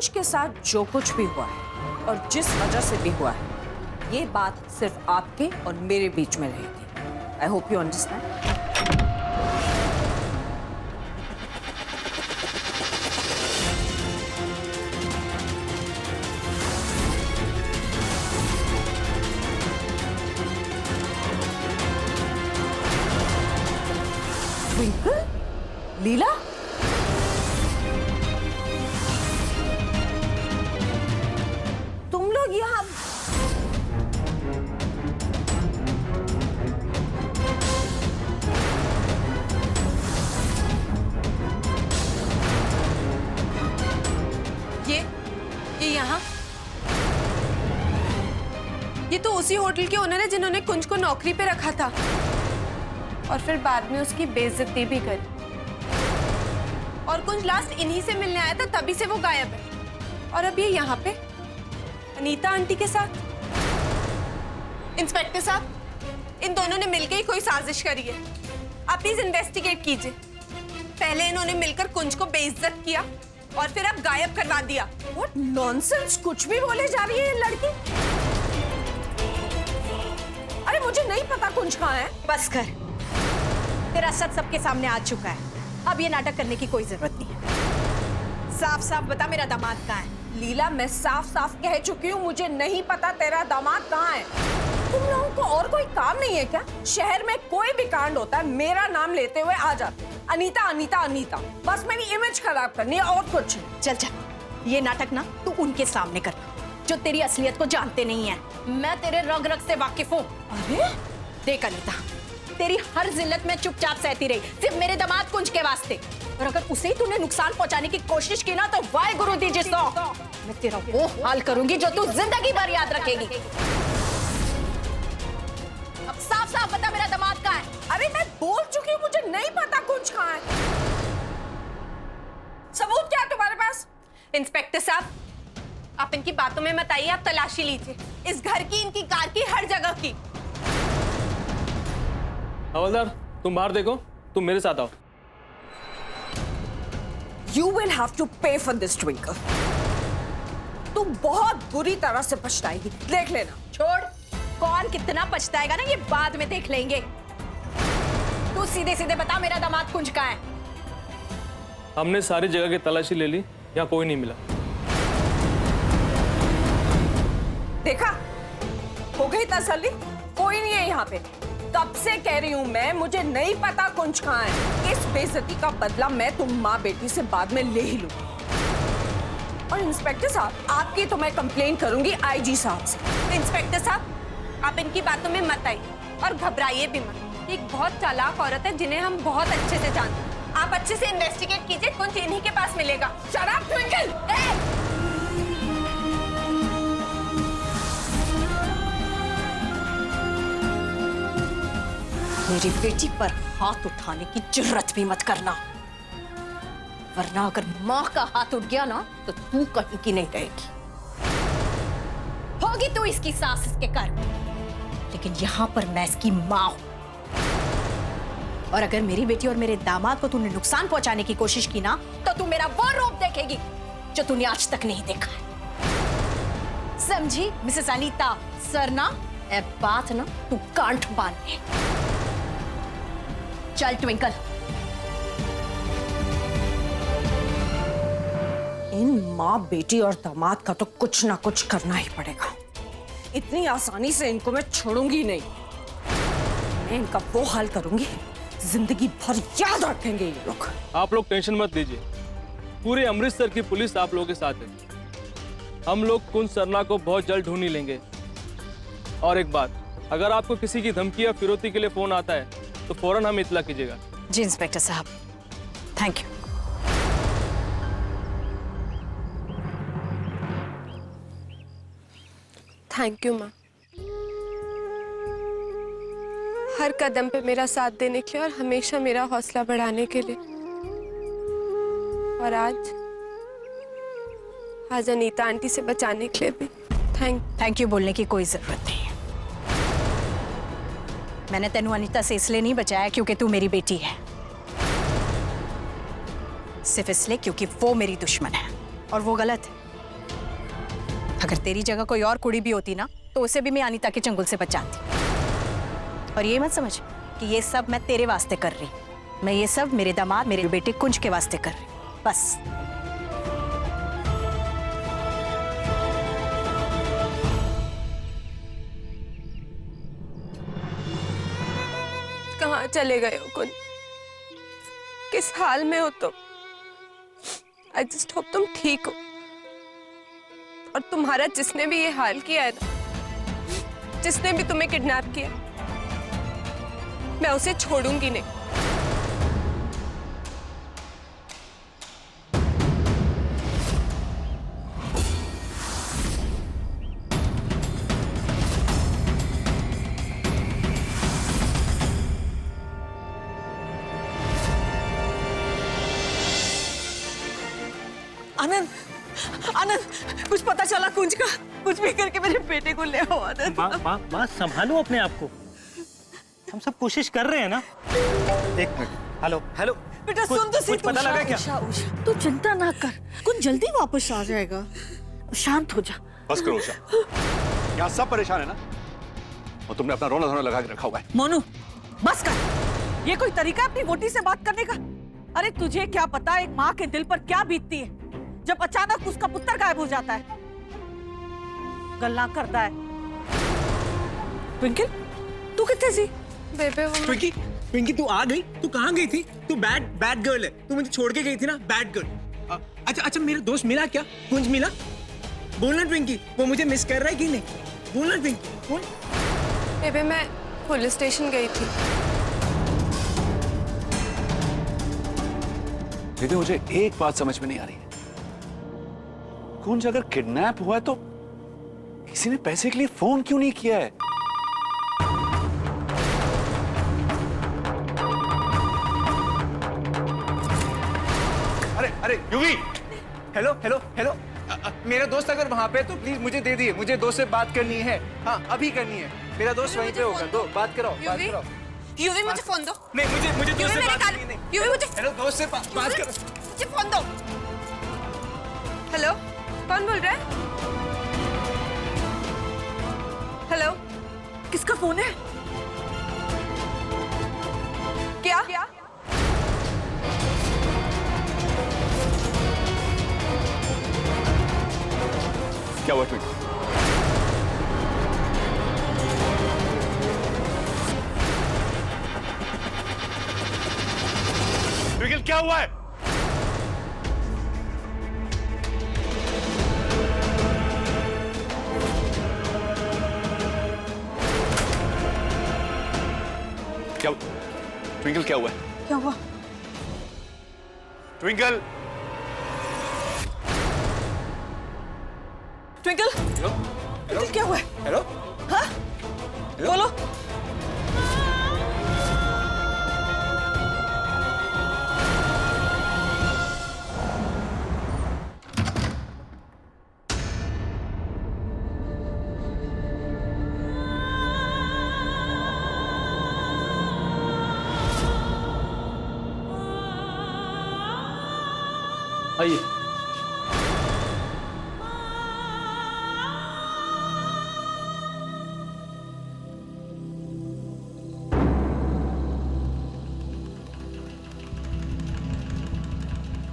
कुंज के साथ जो कुछ भी हुआ है और जिस वजह से भी हुआ है, ये बात सिर्फ आपके और मेरे बीच में रहेगी। I hope you understand. Twinkle, Leela, तुम लोग यहाँ ये यहाँ, ये तो उसी होटल के ओनर है जिन्होंने कुंज को नौकरी पे रखा था और फिर बाद में उसकी बेइज्जती भी करी। और कुंज लास्ट इन्हीं से मिलने आया था, तभी से वो गायब है। और अब ये यहाँ पे अनीता आंटी के साथ, इंस्पेक्टर साहब, इन दोनों ने मिलकर ही कोई साजिश करी है। आप प्लीज इन्वेस्टिगेट कीजिए। पहले इन्होंने मिलकर कुंज को बेइज्जत किया और फिर अब गायब करवा दिया। What nonsense, कुछ भी बोले जा रही है ये लड़की। अरे मुझे नहीं पता कुंज कहाँ है। बस कर, तेरा सच सबके सामने आ चुका है। अब ये नाटक करने की कोई जरूरत नहीं है। साफ साफ बता, मेरा दामाद कहाँ है? लीला, मैं साफ साफ कह चुकी हूँ, मुझे नहीं पता तेरा दामाद कहाँ है। तुम लोगों को और कोई काम नहीं है क्या? शहर में कोई भी कांड होता है, मेरा नाम लेते हुए आ जाते हैं, अनीता अनीता अनीता। बस मेरी इमेज खराब करनी है और कुछ नहीं। चल चल, ये नाटक ना तू उनके सामने कर, जो तेरी असलियत को जानते नहीं है। मैं तेरे रग रग से वाकिफ हूँ। अरे देख अनीता, तेरी हर जिल्लत में चुपचाप सहती रही, सिर्फ मेरे दामाद कुंज के वास्ते। और अगर उसे ही तूने नुकसान पहुंचाने की कोशिश की ना, तो वाहे गुरु दीजिए सो, मैं तेरा वो हाल करूंगी जो तू जिंदगी भर याद रखेगी। अब साफ साफ बता, मेरा दामाद कहाँ है? अरे मैं बोल चुकी हूँ, मुझे नहीं पता कुंज कहाँ है। सबूत क्या है तुम्हारे पास? इंस्पेक्टर साहब, आप इनकी बातों में मत आइए, आप तलाशी लीजिए इस घर की, इनकी कार की, हर जगह की। हवलदार, तुम बाहर देखो, तुम मेरे साथ आओ। You will have to pay for this, Twinkle. तुम बहुत बुरी तरह से पछताएगी, देख लेना। छोड़, कौन कितना पछताएगा ना, ये बाद में देख लेंगे। तू सीधे सीधे बता, मेरा दामाद कुंज कहाँ है? हमने सारी जगह की तलाशी ले ली, यहाँ कोई नहीं मिला। देखा, हो गई तसल्ली, कोई नहीं है यहाँ पे। तब से कह रही हूँ मैं, मुझे नहीं पता कुंज कहाँ है। इस बेइज्जती का बदला मैं तुम माँ बेटी से बाद में ले ही लूंगी। और इंस्पेक्टर साहब, आपकी तो मैं कंप्लेन करूंगी आईजी साहब से। इंस्पेक्टर साहब, आप इनकी बातों में मत आइए और घबराइए भी मत। ये एक बहुत चालाक औरत है जिन्हें हम बहुत अच्छे से जानते हैं। आप अच्छे से इन्वेस्टिगेट कीजिए, कुंज इन्हीं के पास मिलेगा। शराब ट्विंकल, मेरी बेटी पर हाथ उठाने की जुर्रत भी मत करना, वरना अगर माँ का हाथ उठ गया ना, तो तू कहीं की नहीं रहेगी। होगी तू इसकी सास, इसके घर में, लेकिन यहां पर मैं इसकी माँ हूं। और अगर मेरी बेटी और मेरे दामाद को तूने नुकसान पहुंचाने की कोशिश की ना, तो तू मेरा वो रूप देखेगी जो तूने आज तक नहीं देखा है। समझी मिसेस अनीता? सर ना ए बात ना तू कांठ बांध। चल ट्विंकल। इन माँ बेटी और दामाद का तो कुछ ना कुछ करना ही पड़ेगा। इतनी आसानी से इनको मैं छोड़ूंगी नहीं। मैं इनका वो हाल करूंगी, जिंदगी भर याद रखेंगे ये लोग। आप लोग टेंशन मत लीजिए, पूरे अमृतसर की पुलिस आप लोगों के साथ है। हम लोग कुंज सरना को बहुत जल्द ढूंढ ही लेंगे। और एक बात, अगर आपको किसी की धमकी या फिरौती के लिए फोन आता है तो फौरन हमें इत्तला कीजिएगा। जी इंस्पेक्टर साहब, थैंक यू। थैंक यू माँ, हर कदम पे मेरा साथ देने के लिए और हमेशा मेरा हौसला बढ़ाने के लिए। और आज अनीता आंटी से बचाने के लिए भी थैंक यू बोलने की कोई जरूरत नहीं है। मैंने तेनू अनीता से इसलिए नहीं बचाया क्योंकि तू मेरी बेटी है, सिर्फ इसलिए क्योंकि वो मेरी दुश्मन है और वो गलत है। अगर तेरी जगह कोई और कुड़ी भी होती ना तो उसे भी मैं अनीता के चंगुल से बचाती। और ये मत समझ कि ये सब मैं तेरे वास्ते कर रही, मैं ये सब मेरे दामाद मेरे बेटे कुंज के वास्ते कर रही, बस। कहाँ चले गए हो कुंज? किस हाल में हो तुम? आई जस्ट होप तुम ठीक हो। और तुम्हारा जिसने भी ये हाल किया है ना, जिसने भी तुम्हें किडनैप किया, मैं उसे छोड़ूंगी नहीं। आनंद, आनंद, कुछ पता चला कुंज का? कुछ भी करके मेरे बेटे को ले आओ आनंद। माँ संभालो अपने आप को, हम सब कोशिश कर रहे हैं ना। एक मिनट, हेलो हेलो, बेटा सुन तो सही। कुछ पता लगा क्या? उषा, उषा, तू चिंता ना कर, कुंज जल्दी वापस आ जाएगा, शांत हो जा। बस करो उषा, यहाँ सब परेशान है ना, और तुमने अपना रोना धोना लगा के रखा हुआ है। मोनू बस कर, ये कोई तरीका अपनी वोटी से बात करने का? अरे तुझे क्या पता एक माँ के दिल पर क्या बीतती है जब अचानक उसका पुत्र गायब हो जाता है, गल्ला करता है। ट्विंकल, तू कितने सी? बेबे वो ट्विंकी, ट्विंकी तू आ गई? तू कहाँ गई थी? तू बैड गर्ल है, तू मुझे छोड़ के गई थी ना, बैड गर्ल। अच्छा अच्छा, मेरा दोस्त मिला क्या? कुंज मिला? बोलना ट्विंकी, वो मुझे मिस कर रहा है कि नहीं? बोलना ट्विंकी, बोल। बेबे मैं पुलिस स्टेशन गई थी। दीदी मुझे एक बात समझ में नहीं आ रही है, कुंज अगर किडनैप हुआ है तो किसी ने पैसे के लिए फोन क्यों नहीं किया है? अरे अरे यूवी, हेलो हेलो हेलो, मेरा दोस्त अगर वहां पे है तो प्लीज मुझे दे दिए, मुझे दोस्त से बात करनी है। हाँ अभी करनी है, मेरा दोस्त वहीं पे होगा। दो बात कराओ, बात कराओ। यूवी मुझे फोन दो। नहीं मुझे दोस्त से बात करनी नहीं। यूवी मुझे हेलो दोस्त से बात करो। मुझे फोन दो। हेलो, कौन बोल रहा है? हेलो, किसका फोन है? क्या? क्या हुआ ट्विंकल? ट्विंकल क्या हुआ है? क्या ट्विंकल क्या हुआ है? क्या हुआ? ट्विंकल, ट्विंकल, ट्विंकल क्या हुआ है? हेलो हाँ? बोलो। आइए।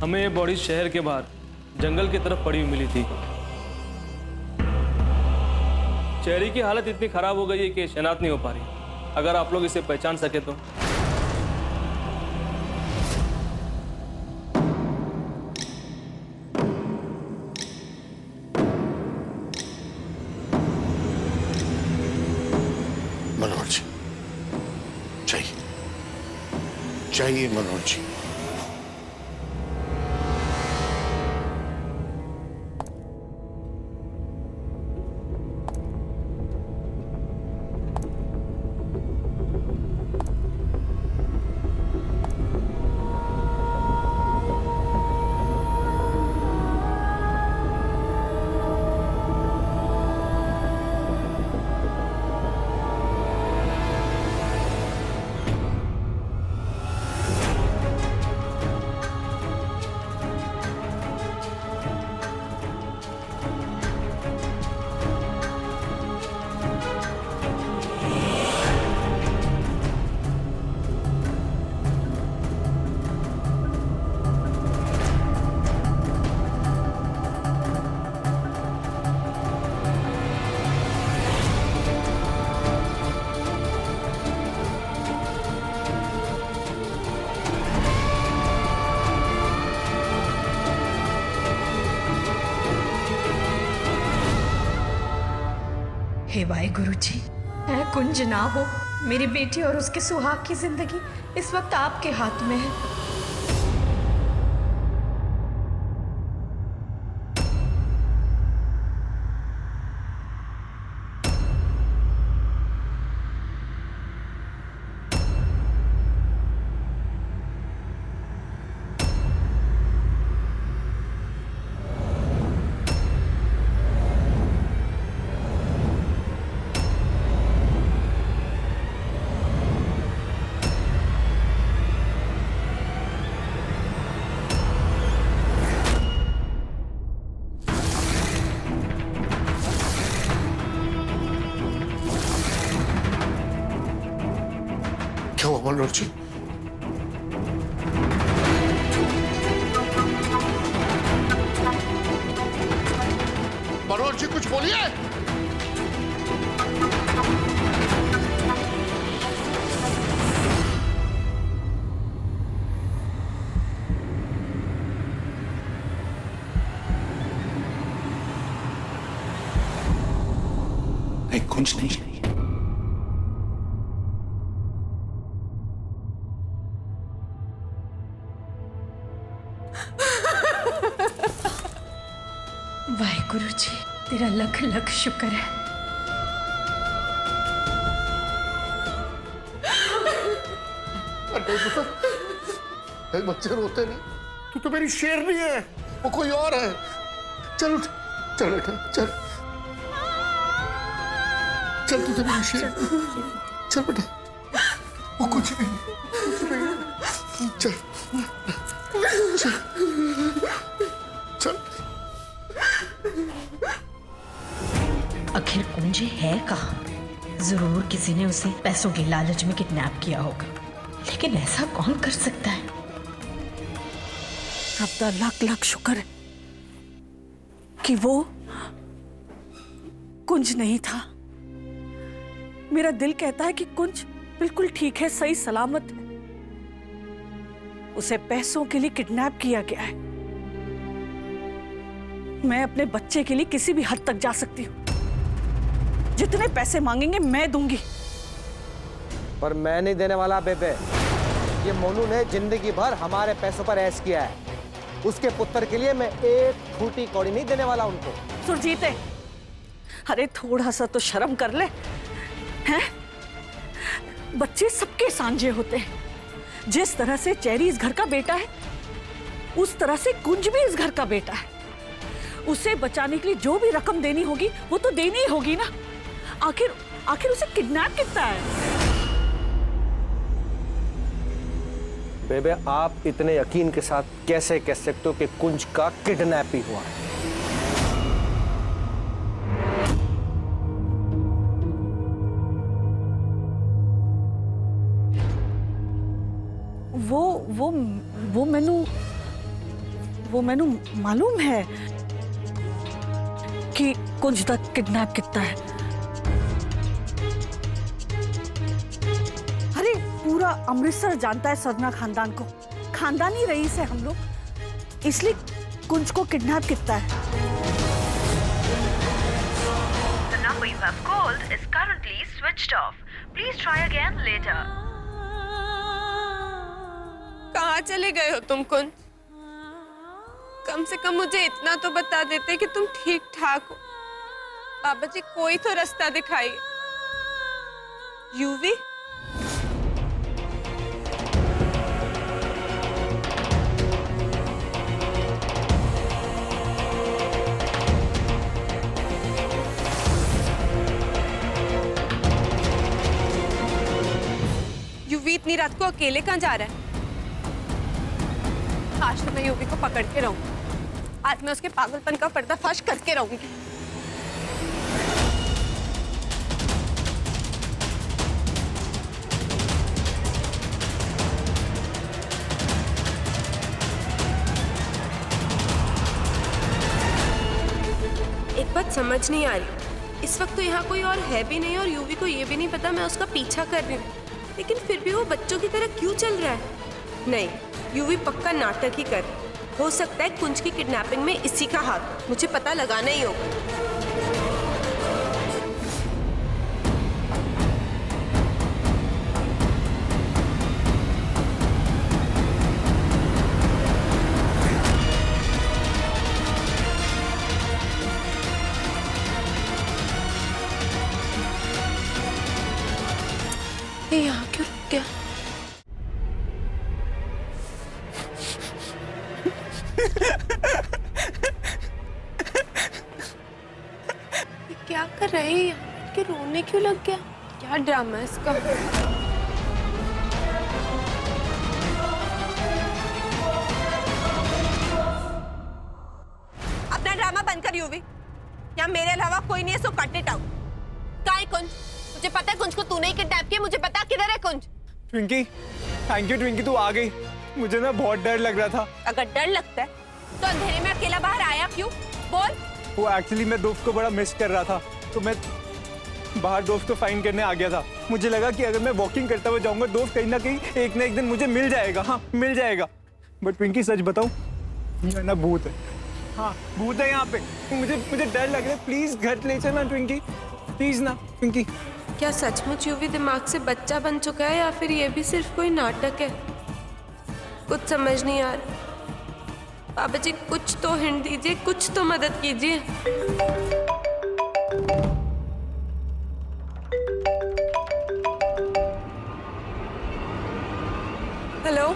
हमें ये बॉडी शहर के बाहर जंगल की तरफ पड़ी हुई मिली थी। चेहरे की हालत इतनी खराब हो गई है कि शनाख्त नहीं हो पा रही। अगर आप लोग इसे पहचान सके तो। मनोज चाहिए मनोज जी। वाहेगुरु जी, मैं कुंज ना हो, मेरी बेटी और उसके सुहाग की जिंदगी इस वक्त आपके हाथ में है। क्या हुआ मनोहर जी? मनोहर जी कुछ बोलिए। नहीं, कुछ नहीं। वाहेगुरु जी, तेरा लख लख शुक्र है। अरे बेटा, बच्चे रोते नहीं, तू तो मेरी शेरनी है, वो कोई और है। चल उठ, चल बेटा, चल चल, तू तो मेरी शेर, चल बेटा, वो कुछ नहीं, चल चल चल। आखिर कुंज है कहाँ? जरूर किसी ने उसे पैसों की लालच में किडनैप किया होगा, लेकिन ऐसा कौन कर सकता है? रब दा लाख लाख शुक्र है कि वो कुंज नहीं था। मेरा दिल कहता है कि कुंज बिल्कुल ठीक है, सही सलामत है। उसे पैसों के लिए किडनैप किया गया है। मैं अपने बच्चे के लिए किसी भी हद तक जा सकती हूँ। जितने पैसे मांगेंगे मैं दूंगी। पर मैं नहीं देने वाला बेबे। ये मोनू ने जिंदगी भर हमारे पैसों पर ऐश किया है। उसके पुत्र के लिए मैं एक फूटी कौड़ी नहीं देने वाला उनको। सुरजीते, अरे थोड़ा सा तो शर्म कर ले, हैं? बच्चे सबके सांझे होते हैं। जिस तरह से चेरी इस घर का बेटा है, उस तरह से कुंज भी इस घर का बेटा है। उसे बचाने के लिए जो भी रकम देनी होगी वो तो देनी ही होगी ना। आखिर उसे किडनैप कितना है? बेबे, आप इतने यकीन के साथ कैसे कह सकते हो कि कुंज का किडनैप ही हुआ है? वो मैनू मालूम है कि कुंज दा किडनैप कितना है। अरे पूरा अमृतसर जानता है सरना खानदान को। खानदानी रईस है हम लोग, इसलिए कुंज को किडनैप कितना है। The number you have called is currently switched off. Please try again later. कहाँ चले गए हो तुम कुंज? कम से कम मुझे इतना तो बता देते कि तुम ठीक ठाक हो। बाबा जी, कोई तो रास्ता दिखाइए। यूवी, यूवी इतनी रात को अकेले कहाँ जा रहा है? आज तो मैं यूवी को पकड़ के रहूंगी। आज मैं उसके पागलपन का पर्दाफाश करके रहूंगी। एक बात समझ नहीं आ रही, इस वक्त तो यहाँ कोई और है भी नहीं और यूवी को ये भी नहीं पता मैं उसका पीछा कर रही हूँ, लेकिन फिर भी वो बच्चों की तरह क्यों चल रहा है? नहीं, यूवी पक्का नाटक ही कर। हो सकता है कुंज की किडनैपिंग में इसी का हाथ। मुझे पता लगाना ही होगा। क्या कर रहे हैं कि रोने क्यों लग गया? क्या ड्रामा है इसका? अपना ड्रामा बंद कर यूवी। यहाँ मेरे अलावा कोई नहीं है, सो कट इट आउट। कहाँ है कुंज? मुझे पता है कुंज को तूने ही किडनैप किया। मुझे पता किधर है कुंज। ट्विंकी, थैंक यू ट्विंकी, तू आ गई। मुझे ना बहुत डर लग रहा था। अगर डर लगता है तो अंधेरे में अकेला बाहर आया क्यों? बोल। वो एक्चुअली मैं दोस्त को बड़ा मिस कर रहा था, तो मैं बाहर दोस्त को फाइंड करने आ गया था। मुझे लगा कि अगर मैं वॉकिंग करता हुआ जाऊंगा, दोस्त कहीं ना कहीं एक ना एक दिन मुझे मिल जाएगा। हाँ, मिल जाएगा। बट ट्विंकी सच बताऊं, ये ना भूत है। हाँ, भूत है यहाँ पे। मुझे डर लग रहा है। प्लीज घर ले चलना ट्विंकी, प्लीज ना ट्विंकी। क्या सचमुच यूवी दिमाग से बच्चा बन चुका है या फिर ये भी सिर्फ कोई नाटक है? कुछ समझ नहीं आ रहा। बाबा जी कुछ तो हिंट दीजिए, कुछ तो मदद कीजिए। हेलो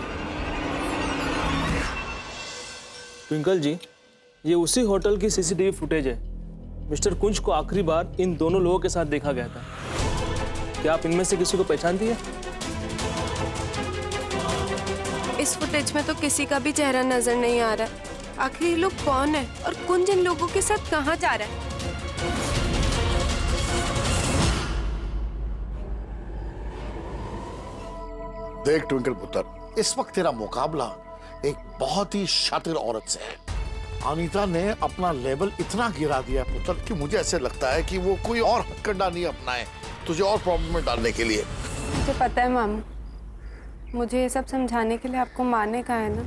ट्विंकल जी, ये उसी होटल की सीसीटीवी फुटेज है। मिस्टर कुंज को आखिरी बार इन दोनों लोगों के साथ देखा गया था। क्या आप इनमें से किसी को पहचानती है? इस फुटेज में तो किसी का भी चेहरा नजर नहीं आ रहा। आखिर ये लोग कौन है और कुंज इन लोगों के साथ कहाँ जा रहा है? देख ट्विंकल पुत्र, इस वक्त तेरा मुकाबला एक बहुत ही शातिर औरत से है। अनीता ने अपना लेवल इतना गिरा दिया पुत्र कि मुझे ऐसे लगता है कि वो कोई और हथकंडा नहीं अपनाए तुझे और प्रॉब्लम में डालने के लिए। मुझे पता है मामू, मुझे ये सब समझाने के लिए आपको मारने का है ना।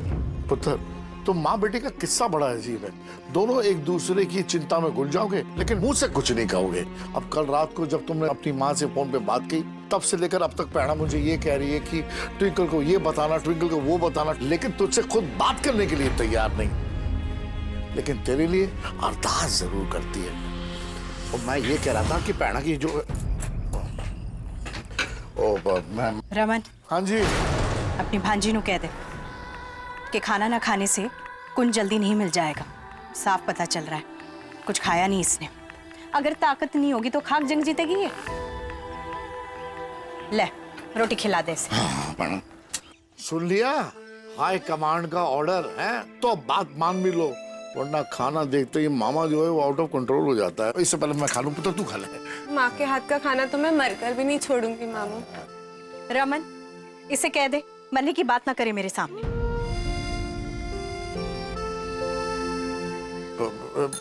पुत्र, तो माँ बेटी का किस्सा बड़ा अजीब है। दोनों एक दूसरे की चिंता में घुल जाओगे लेकिन मुंह से कुछ नहीं कहोगे। अब कल रात को जब तुमने अपनी माँ से फोन पे बात की, तब से लेकर अब तक पैणा मुझे ये कह रही है कि ट्विंकल को ये बताना, ट्विंकल को वो बताना, लेकिन तुझसे खुद बात करने के लिए तैयार नहीं। लेकिन तेरे लिए अरदास जरूर करती है। और मैं ये कह रहा था कि पैणा की जो मैम। रमन, हाँ जी। अपनी भांजी नु कह दे कि खाना ना खाने से कुंज जल्दी नहीं मिल जाएगा। साफ पता चल रहा है कुछ खाया नहीं इसने। अगर ताकत नहीं होगी तो खाक जंग जीतेगी ये। ले रोटी खिला दे इसे। हाँ, सुन लिया? हाई कमांड का ऑर्डर है तो बात मान भी लो, वरना खाना देखते ही मामा जो है वो आउट ऑफ कंट्रोल हो जाता है। इससे पहले मैं खा लूं, पुत्र तू खा ले। माँ के हाथ का खाना तो मैं मरकर भी नहीं छोड़ूंगी मामू। रमन, इसे कह दे मरने की बात ना करे मेरे सामने।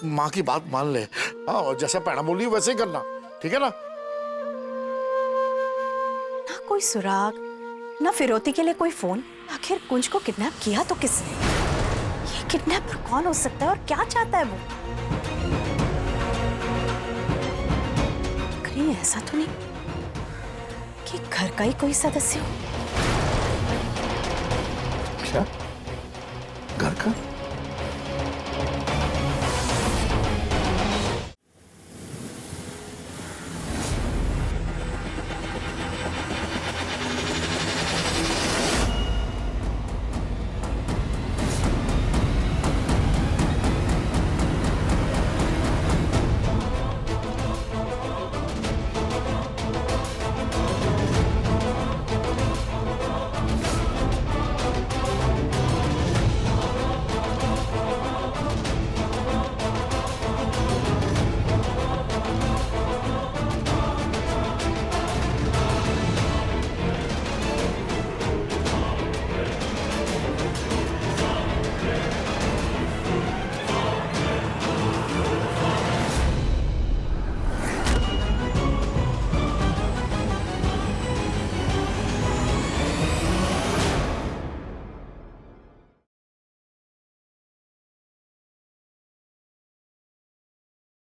माँ की बात मान ले। हाँ, और जैसा पैणा बोली वैसे ही करना, ठीक है ना? ना कोई सुराग, ना फिरौती के लिए कोई फोन। आखिर कुंज को किडनैप किया तो किसने? ये किडनैपर कौन हो सकता है और क्या चाहता है वो? कहीं ऐसा तो नहीं कि घर का ही कोई सदस्य हो? क्या? घर का?